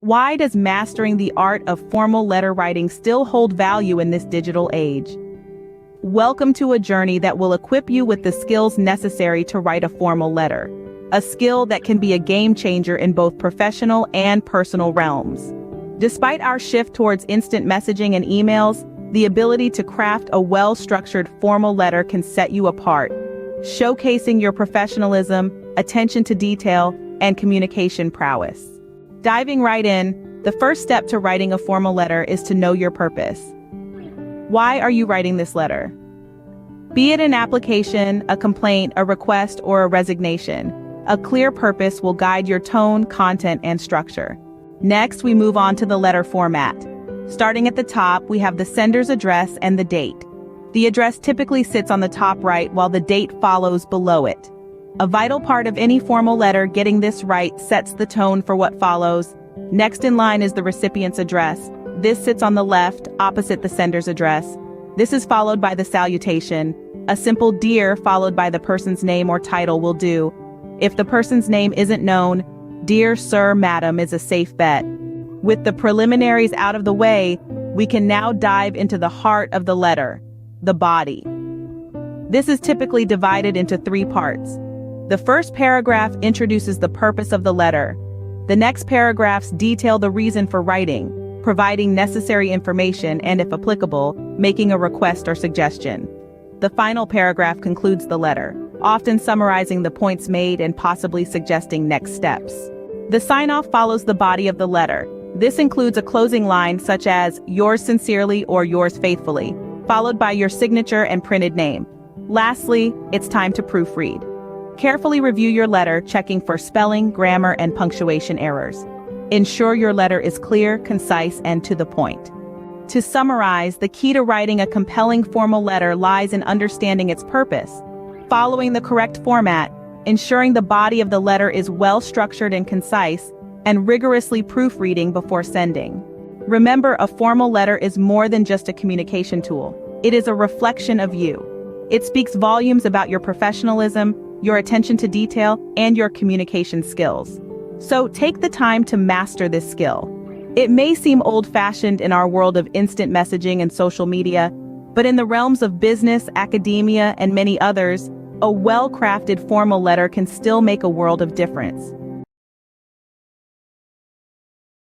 Why does mastering the art of formal letter writing still hold value in this digital age? Welcome to a journey that will equip you with the skills necessary to write a formal letter, a skill that can be a game changer in both professional and personal realms. Despite our shift towards instant messaging and emails, the ability to craft a well-structured formal letter can set you apart, showcasing your professionalism, attention to detail, and communication prowess. Diving right in, the first step to writing a formal letter is to know your purpose. Why are you writing this letter? Be it an application, a complaint, a request, or a resignation, a clear purpose will guide your tone, content, and structure. Next, we move on to the letter format. Starting at the top, we have the sender's address and the date. The address typically sits on the top right while the date follows below it. A vital part of any formal letter, getting this right sets the tone for what follows. Next in line is the recipient's address. This sits on the left, opposite the sender's address. This is followed by the salutation. A simple "Dear" followed by the person's name or title will do. If the person's name isn't known, "Dear Sir, Madam" is a safe bet. With the preliminaries out of the way, we can now dive into the heart of the letter, the body. This is typically divided into 3 parts. The first paragraph introduces the purpose of the letter. The next paragraphs detail the reason for writing, providing necessary information and, if applicable, making a request or suggestion. The final paragraph concludes the letter, often summarizing the points made and possibly suggesting next steps. The sign-off follows the body of the letter. This includes a closing line such as "Yours sincerely" or "Yours faithfully," followed by your signature and printed name. Lastly, it's time to proofread. Carefully review your letter, checking for spelling, grammar, and punctuation errors. Ensure your letter is clear, concise, and to the point. To summarize, the key to writing a compelling formal letter lies in understanding its purpose, following the correct format, ensuring the body of the letter is well-structured and concise, and rigorously proofreading before sending. Remember, a formal letter is more than just a communication tool. It is a reflection of you. It speaks volumes about your professionalism, your attention to detail, and your communication skills. So take the time to master this skill. It may seem old-fashioned in our world of instant messaging and social media, but in the realms of business, academia, and many others, a well-crafted formal letter can still make a world of difference.